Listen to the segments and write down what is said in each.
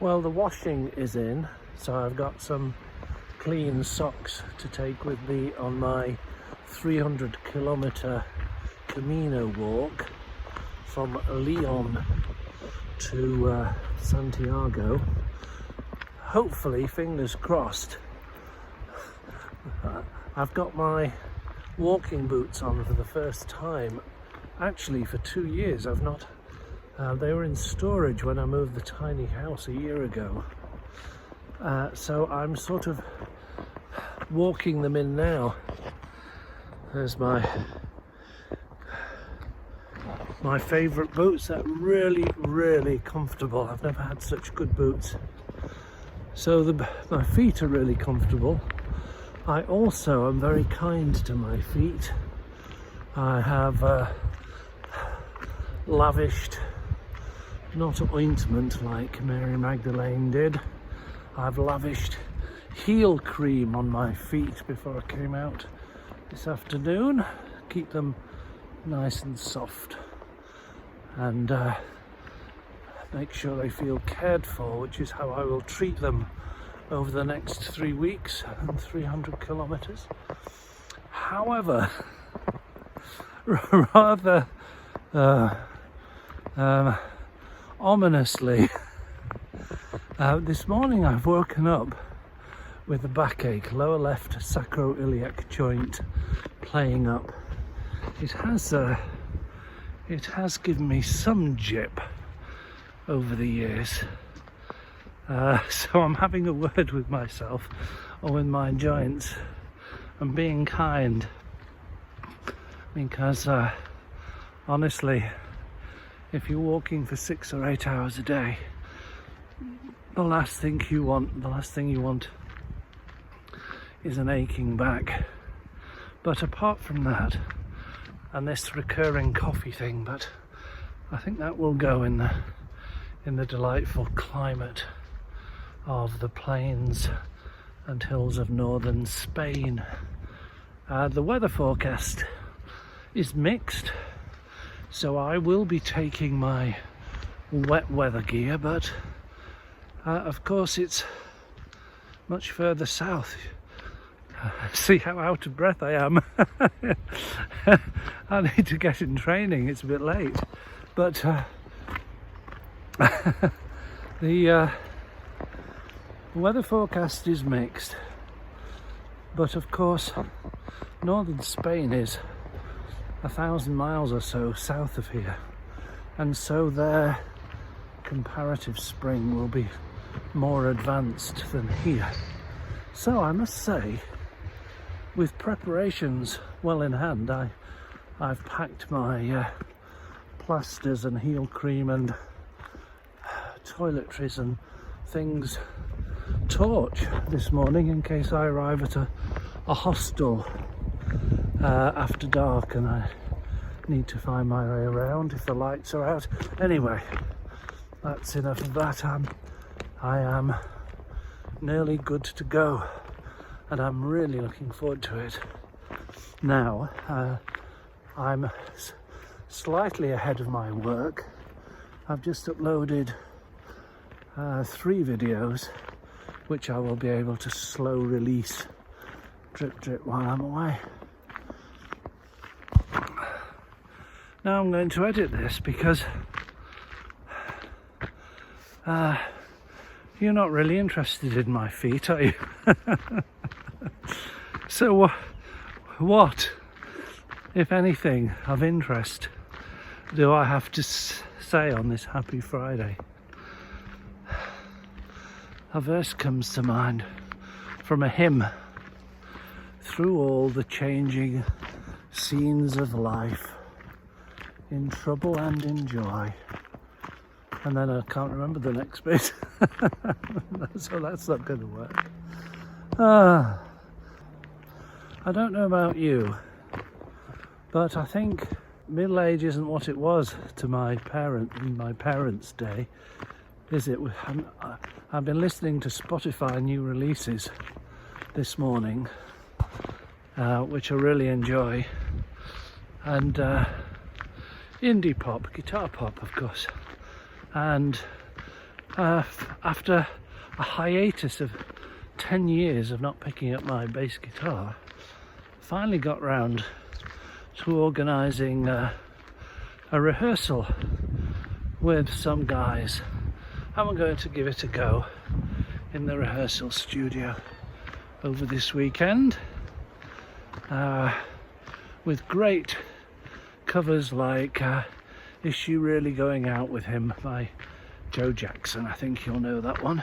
Well, the washing is in, so I've got some clean socks to take with me on my 300-kilometer Camino walk from Leon to Santiago. Hopefully, fingers crossed, I've got my walking boots on for the first time, actually for 2 years. I've not, they were in storage when I moved the tiny house a year ago. So I'm sort of walking them in now. There's my favourite boots. They're really comfortable. I've never had such good boots. So my feet are really comfortable. I also am very kind to my feet. I have lavished, not ointment like Mary Magdalene did, I've lavished heel cream on my feet before I came out this afternoon. Keep them nice and soft and make sure they feel cared for, which is how I will treat them over the next 3 weeks and 300 kilometers. However, rather ominously, this morning I've woken up with a backache, lower left sacroiliac joint playing up. It has given me some jip over the years. So I'm having a word with myself or with my joints and being kind, because honestly, if you're walking for 6 or 8 hours a day, the last thing you want is an aching back. But apart from that, and this recurring coffee thing, but I think that will go in the delightful climate of the plains and hills of northern Spain. The weather forecast is mixed, so I will be taking my wet weather gear, but of course it's much further south. See how out of breath I am. I need to get in training, it's a bit late, but the weather forecast is mixed, but of course northern Spain is 1,000 miles or so south of here, and so their comparative spring will be more advanced than here. So I must say, with preparations well in hand, I've packed my plasters and heel cream and toiletries and things torch this morning in case I arrive at a hostel after dark and I need to find my way around if the lights are out. Anyway, that's enough of that. I am nearly good to go and I'm really looking forward to it. Now, I'm slightly ahead of my work. I've just uploaded 3 videos which I will be able to slow release, drip while I'm away. Now I'm going to edit this because you're not really interested in my feet, are you? So what, if anything, of interest do I have to say on this happy Friday? A verse comes to mind from a hymn. Through all the changing scenes of life, in trouble and in joy. And then I can't remember the next bit. So that's not going to work. I don't know about you, but I think middle age isn't what it was to my parents' day, is it? I've been listening to Spotify new releases this morning, which I really enjoy, and indie pop, guitar pop of course, and after a hiatus of 10 years of not picking up my bass guitar, finally got round to organising a rehearsal with some guys, and we're going to give it a go in the rehearsal studio over this weekend, with great covers like Is She Really Going Out With Him by Joe Jackson. I think you'll know that one.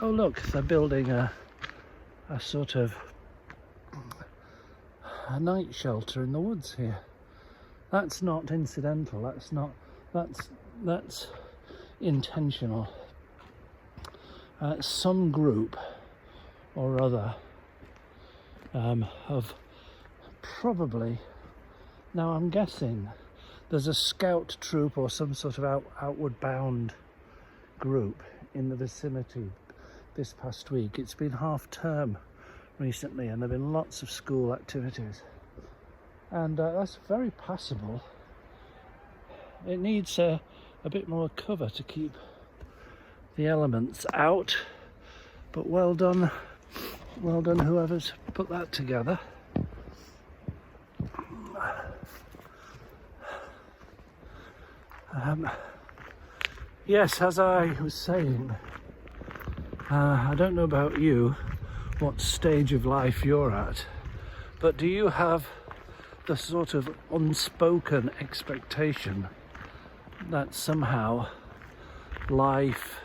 Oh look, they're building a sort of a night shelter in the woods here. That's not incidental, that's intentional. Some group or other of probably, now I'm guessing there's a scout troop or some sort of outward bound group in the vicinity this past week. It's been half term recently and there have been lots of school activities, and that's very passable. It needs a bit more cover to keep the elements out, but well done whoever's put that together. Yes, as I was saying, I don't know about you, what stage of life you're at, but do you have the sort of unspoken expectation that somehow life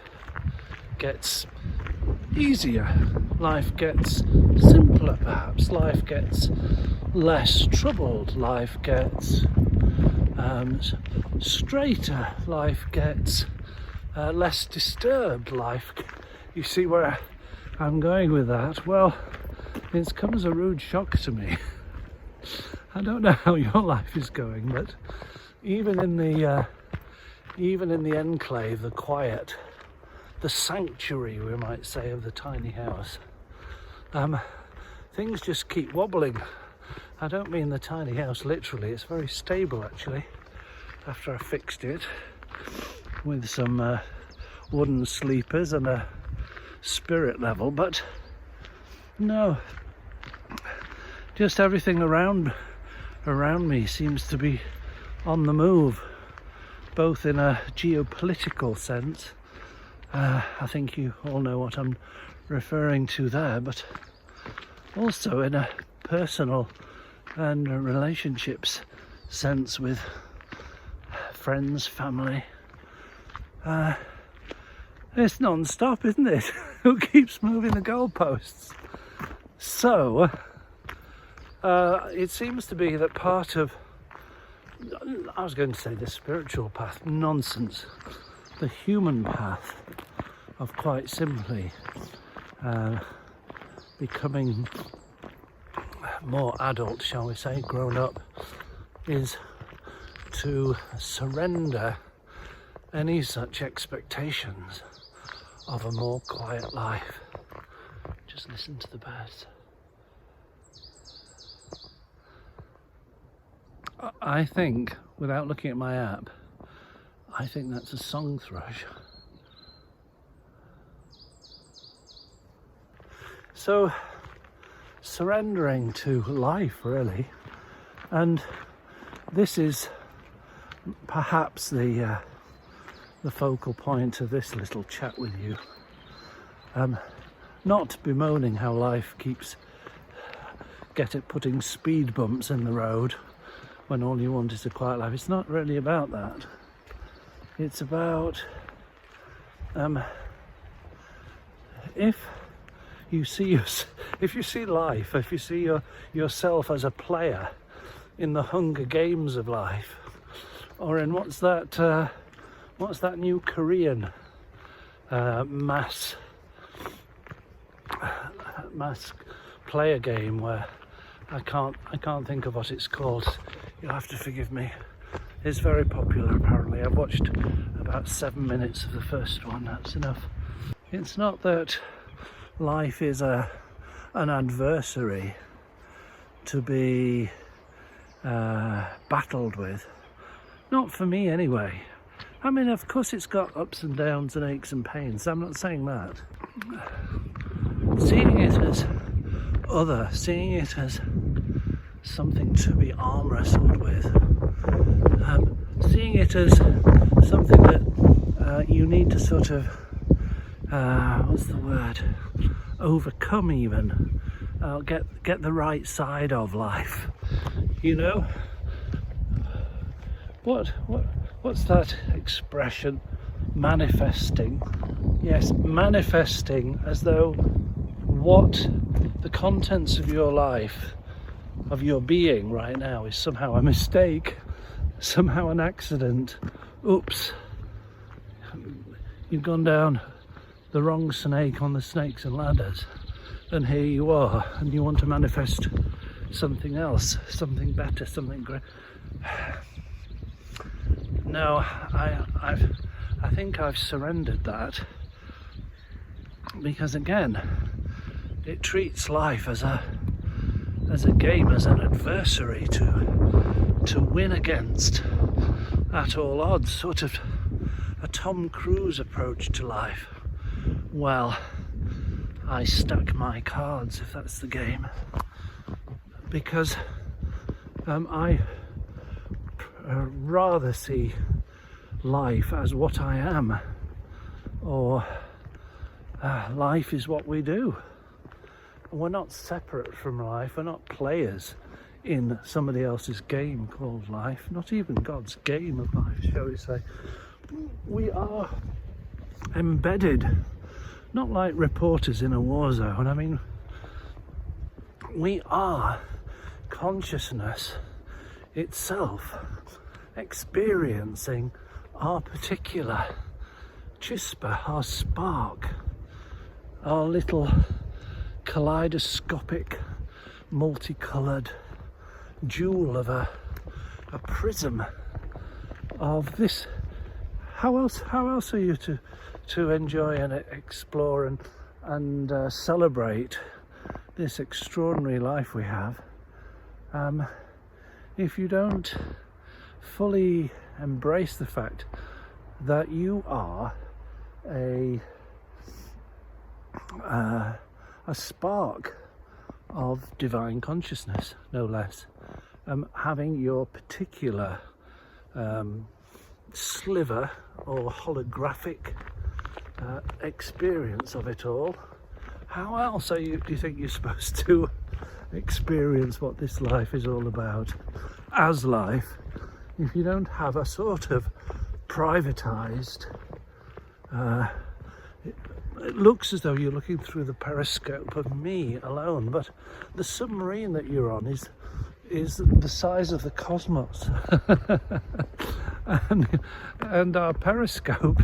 gets easier, life gets simpler perhaps, life gets less troubled, life gets straighter, life gets less disturbed, life... You see where I'm going with that? Well, it's come as a rude shock to me. I don't know how your life is going, but even in the enclave, the quiet, the sanctuary, we might say, of the tiny house, things just keep wobbling. I don't mean the tiny house literally, it's very stable actually, after I fixed it with some wooden sleepers and a spirit level, but no, just everything around me seems to be on the move, both in a geopolitical sense, I think you all know what I'm referring to there, but also in a personal and relationships sense with friends, family. It's non-stop, isn't it? Who keeps moving the goalposts? So it seems to be that part of, I was going to say the spiritual path, nonsense, the human path of quite simply becoming more adult, shall we say, grown up, is to surrender any such expectations of a more quiet life. Just listen to the birds. I think, without looking at my app, I think that's a song thrush. So, surrendering to life, really, and this is perhaps the focal point of this little chat with you. Not bemoaning how life keeps putting speed bumps in the road when all you want is a quiet life. It's not really about that. It's about if you see life, if you see yourself as a player in the Hunger Games of life, or in what's that new Korean mass player game where I can't think of what it's called. You'll have to forgive me. It's very popular apparently. I've watched about 7 minutes of the first one. That's enough. It's not that life is an adversary to be battled with. Not for me anyway. I mean, of course it's got ups and downs and aches and pains, I'm not saying that. Seeing it as other, seeing it as something to be arm wrestled with, seeing it as something that you need to sort of, what's the word, overcome even, get the right side of life, you know? What's that expression? Manifesting. Yes, manifesting as though what the contents of your life, of your being right now, is somehow a mistake, somehow an accident. Oops, you've gone down the wrong snake on the snakes and ladders, and here you are, and you want to manifest something else, something better, something great. No, I think I've surrendered that, because again, it treats life as a game, as an adversary to win against at all odds, sort of a Tom Cruise approach to life. Well, I stack my cards if that's the game, because I rather see life as what I am, or life is what we do. We're not separate from life, we're not players in somebody else's game called life, not even God's game of life, shall we say. We are embedded, not like reporters in a war zone. I mean, we are consciousness itself, experiencing our particular chispa, our spark, our little kaleidoscopic, multicoloured jewel of a prism of this. How else are you to enjoy and explore and celebrate this extraordinary life we have, if you don't fully embrace the fact that you are a spark of divine consciousness, no less, having your particular sliver or holographic experience of it all. How else do you think you're supposed to experience what this life is all about as life, if you don't have a sort of privatized, it looks as though you're looking through the periscope of me alone, but the submarine that you're on is the size of the cosmos. and our periscope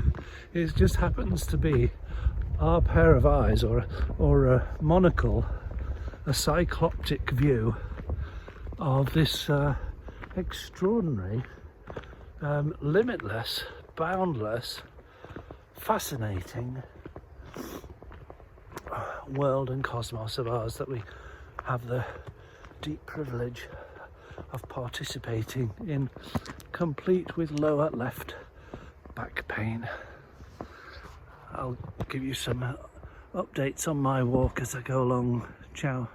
just happens to be our pair of eyes, or a monocle, a cycloptic view of this extraordinary, limitless, boundless, fascinating world and cosmos of ours that we have the deep privilege of participating in, complete with lower left back pain. I'll give you some updates on my walk as I go along. Ciao.